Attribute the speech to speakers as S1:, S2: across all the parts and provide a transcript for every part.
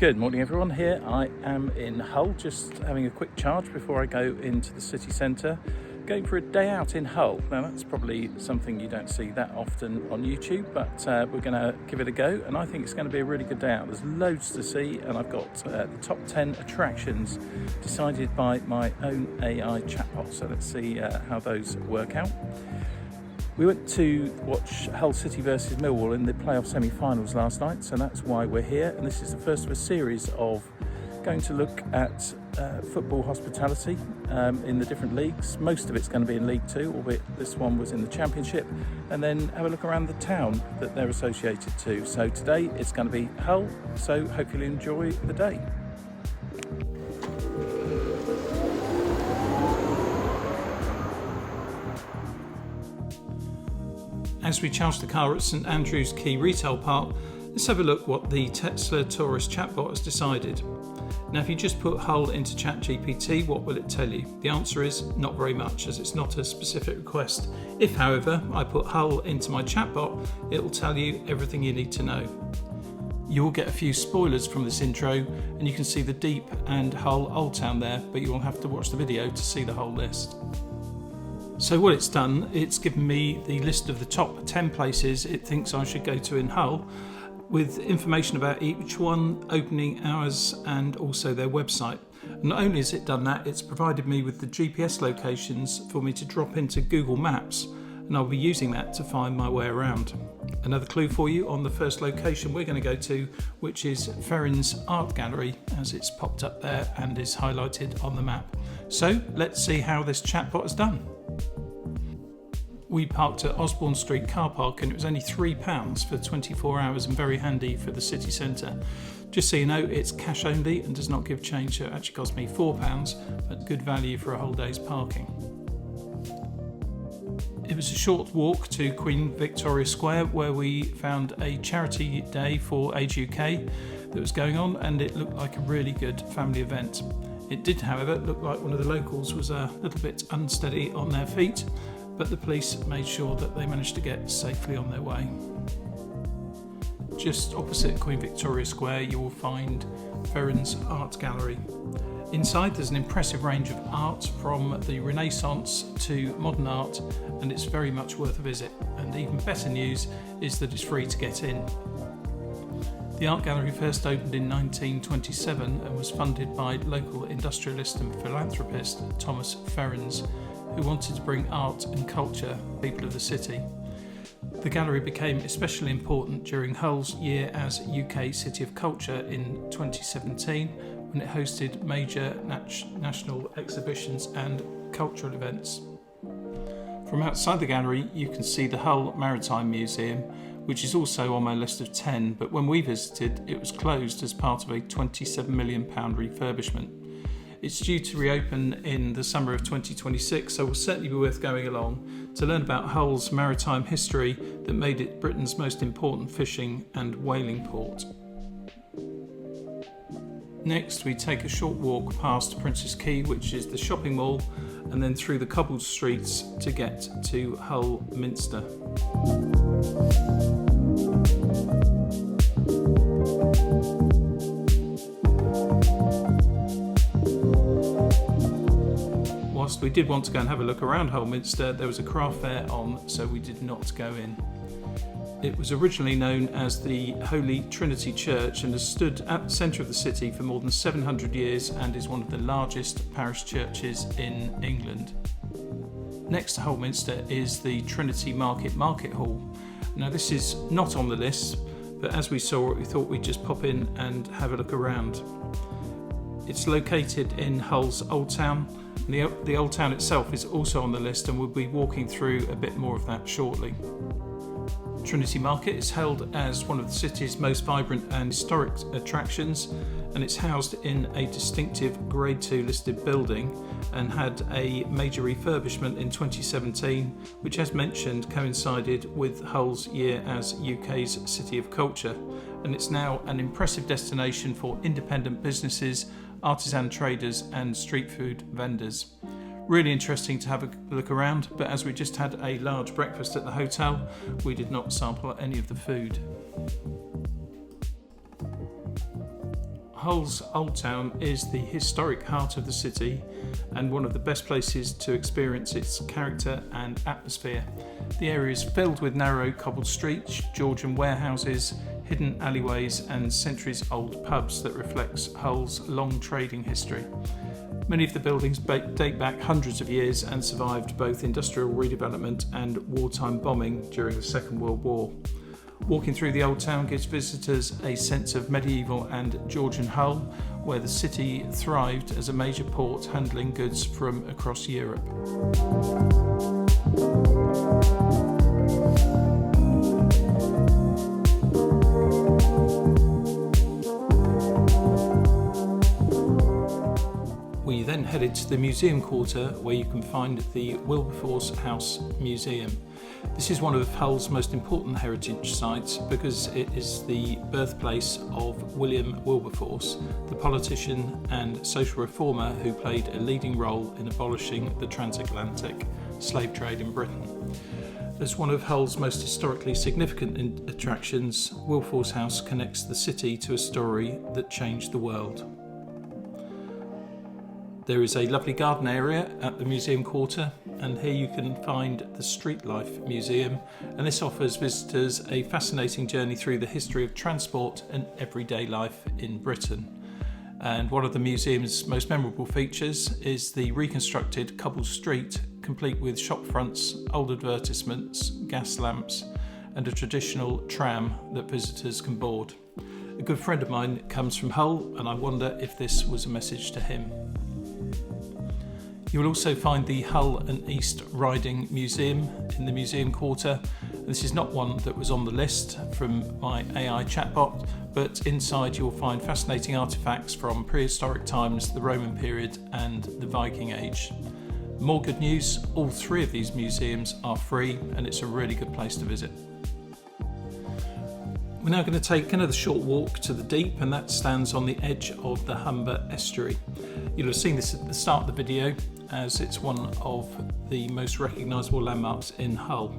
S1: Good morning everyone, here I am in Hull, just having a quick charge before I go into the city centre, going for a day out in Hull. Now that's probably something you don't see that often on YouTube, but we're going to give it a go, and I think it's going to be a really good day out. There's loads to see, and I've got the top 10 attractions decided by my own AI chatbot, so let's see how those work out. We went to watch Hull City versus Millwall in the playoff semi-finals last night, so that's why we're here. And this is the first of a series of going to look at football hospitality in the different leagues. Most of it's going to be in League 2, albeit this one was in the Championship. And then have a look around the town that they're associated to. So today it's going to be Hull, so hopefully enjoy the day. As we charge the car at St Andrew's Quay Retail Park, let's have a look what the Tesla tourist chatbot has decided. Now if you just put Hull into ChatGPT, what will it tell you? The answer is not very much, as it's not a specific request. If however I put Hull into my chatbot, it will tell you everything you need to know. You will get a few spoilers from this intro, and you can see the Deep and Hull Old Town there, but you will have to watch the video to see the whole list. So what it's done, it's given me the list of the top 10 places it thinks I should go to in Hull, with information about each one, opening hours and also their website. And not only has it done that, it's provided me with the GPS locations for me to drop into Google Maps, and I'll be using that to find my way around. Another clue for you on the first location we're going to go to, which is Ferens Art Gallery, as it's popped up there and is highlighted on the map. So let's see how this chatbot has done. We parked at Osborne Street car park, and it was only £3 for 24 hours and very handy for the city centre. Just so you know, it's cash only and does not give change, so it actually cost me £4, but good value for a whole day's parking. It was a short walk to Queen Victoria Square, where we found a charity day for Age UK that was going on, and it looked like a really good family event. It did, however, look like one of the locals was a little bit unsteady on their feet, but the police made sure that they managed to get safely on their way. Just opposite Queen Victoria Square you will find Ferens Art Gallery. Inside there's an impressive range of art from the Renaissance to modern art, and it's very much worth a visit. And even better news is that it's free to get in. The art gallery first opened in 1927 and was funded by local industrialist and philanthropist Thomas Ferens, who wanted to bring art and culture to people of the city. The gallery became especially important during Hull's year as UK City of Culture in 2017, when it hosted major national exhibitions and cultural events. From outside the gallery you can see the Hull Maritime Museum, which is also on my list of 10, but when we visited it was closed as part of a £27 million refurbishment. It's due to reopen in the summer of 2026, so will certainly be worth going along to learn about Hull's maritime history that made it Britain's most important fishing and whaling port. Next, we take a short walk past Prince's Quay, which is the shopping mall, and then through the cobbled streets to get to Hull Minster. Whilst we did want to go and have a look around Hull Minster, there was a craft fair on, so we did not go in. It was originally known as the Holy Trinity Church and has stood at the centre of the city for more than 700 years and is one of the largest parish churches in England. Next to Hull Minster is the Trinity Market Market Hall. Now this is not on the list, but as we saw it we thought we'd just pop in and have a look around. It's located in Hull's Old Town. The Old Town itself is also on the list, and we'll be walking through a bit more of that shortly. Trinity Market is held as one of the city's most vibrant and historic attractions, and it's housed in a distinctive Grade 2 listed building and had a major refurbishment in 2017, which, as mentioned, coincided with Hull's year as UK's City of Culture, and it's now an impressive destination for independent businesses, artisan traders and street food vendors. Really interesting to have a look around, but as we just had a large breakfast at the hotel, we did not sample any of the food. Hull's Old Town is the historic heart of the city and one of the best places to experience its character and atmosphere. The area is filled with narrow cobbled streets, Georgian warehouses, hidden alleyways and centuries-old pubs that reflects Hull's long trading history. Many of the buildings date back hundreds of years and survived both industrial redevelopment and wartime bombing during the Second World War. Walking through the Old Town gives visitors a sense of medieval and Georgian Hull, where the city thrived as a major port handling goods from across Europe. We then headed to the museum quarter, where you can find the Wilberforce House Museum. This is one of Hull's most important heritage sites because it is the birthplace of William Wilberforce, the politician and social reformer who played a leading role in abolishing the transatlantic slave trade in Britain. As one of Hull's most historically significant attractions, Wilberforce House connects the city to a story that changed the world. There is a lovely garden area at the museum quarter, and here you can find the Streetlife Museum, and this offers visitors a fascinating journey through the history of transport and everyday life in Britain. And one of the museum's most memorable features is the reconstructed cobbled street, complete with shop fronts, old advertisements, gas lamps and a traditional tram that visitors can board. A good friend of mine comes from Hull, and I wonder if this was a message to him. You will also find the Hull and East Riding Museum in the museum quarter. This is not one that was on the list from my AI chatbot, but inside you'll find fascinating artefacts from prehistoric times, the Roman period and the Viking Age. More good news, all three of these museums are free and it's a really good place to visit. We're now going to take another short walk to the Deep, and that stands on the edge of the Humber estuary. You'll have seen this at the start of the video, as it's one of the most recognisable landmarks in Hull.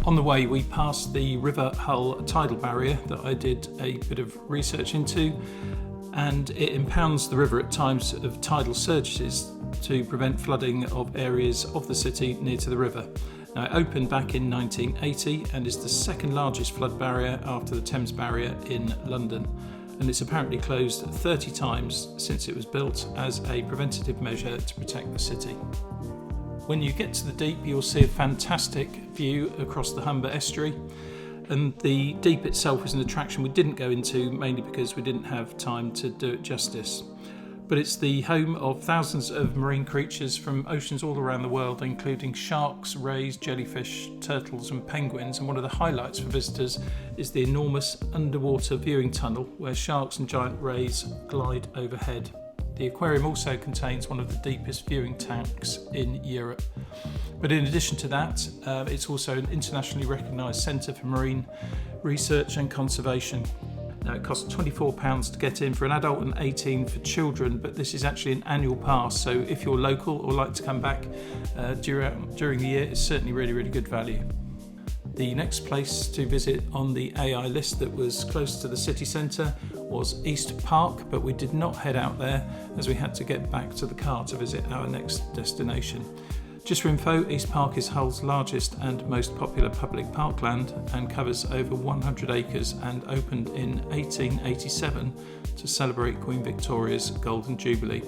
S1: On the way we passed the River Hull tidal barrier that I did a bit of research into, and it impounds the river at times of tidal surges to prevent flooding of areas of the city near to the river. Now, it opened back in 1980 and is the second largest flood barrier after the Thames Barrier in London, and it's apparently closed 30 times since it was built as a preventative measure to protect the city. When you get to the Deep, you'll see a fantastic view across the Humber estuary, and the Deep itself is an attraction we didn't go into, mainly because we didn't have time to do it justice. But it's the home of thousands of marine creatures from oceans all around the world, including sharks, rays, jellyfish, turtles and penguins, and one of the highlights for visitors is the enormous underwater viewing tunnel where sharks and giant rays glide overhead. The aquarium also contains one of the deepest viewing tanks in Europe. But in addition to that, it's also an internationally recognised centre for marine research and conservation. Now, it costs £24 to get in for an adult and $18 for children, but this is actually an annual pass, so if you're local or like to come back during the year, it's certainly really good value. The next place to visit on the AI list that was close to the city centre was East Park, but we did not head out there as we had to get back to the car to visit our next destination. Just for info, East Park is Hull's largest and most popular public parkland and covers over 100 acres, and opened in 1887 to celebrate Queen Victoria's Golden Jubilee.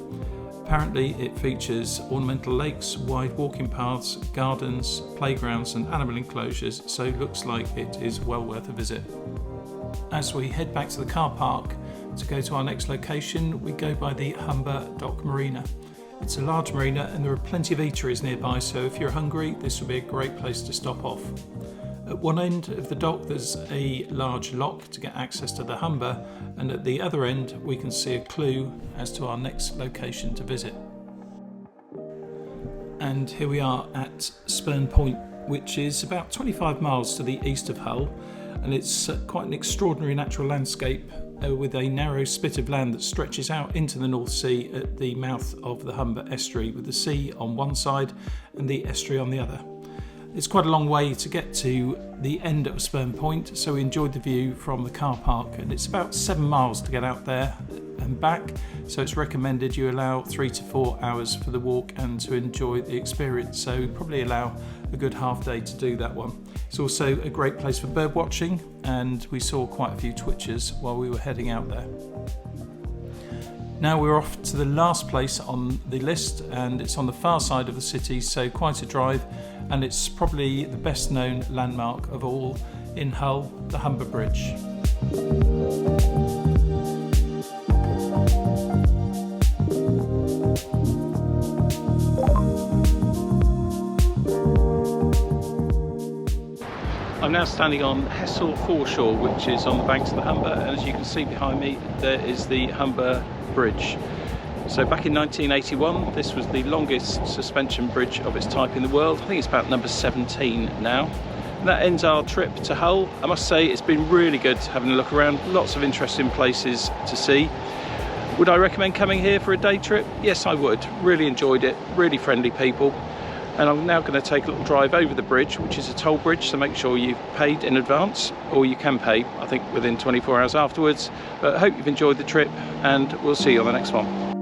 S1: Apparently it features ornamental lakes, wide walking paths, gardens, playgrounds and animal enclosures, so it looks like it is well worth a visit. As we head back to the car park to go to our next location, we go by the Humber Dock Marina. It's a large marina and there are plenty of eateries nearby, so if you're hungry, this will be a great place to stop off. At one end of the dock there's a large lock to get access to the Humber, and at the other end we can see a clue as to our next location to visit. And here we are at Spurn Point, which is about 25 miles to the east of Hull, and it's quite an extraordinary natural landscape with a narrow spit of land that stretches out into the North Sea at the mouth of the Humber estuary, with the sea on one side and the estuary on the other. It's quite a long way to get to the end of Spurn Point, so we enjoyed the view from the car park, and it's about 7 miles to get out there and back, so it's recommended you allow 3 to 4 hours for the walk and to enjoy the experience, so probably allow a good half day to do that one. It's also a great place for bird watching, and we saw quite a few twitchers while we were heading out there. Now we're off to the last place on the list, and it's on the far side of the city, so quite a drive, and it's probably the best known landmark of all in Hull, the Humber Bridge. I'm now standing on Hessle Foreshore, which is on the banks of the Humber, and as you can see behind me there is the Humber Bridge. So back in 1981 this was the longest suspension bridge of its type in the world. I think it's about number 17 now. And that ends our trip to Hull. I must say it's been really good having a look around, lots of interesting places to see. Would I recommend coming here for a day trip? Yes, I would. Really enjoyed it, really friendly people. And I'm now going to take a little drive over the bridge, which is a toll bridge, so make sure you've paid in advance, or you can pay, I think, within 24 hours afterwards. But I hope you've enjoyed the trip, and we'll see you on the next one.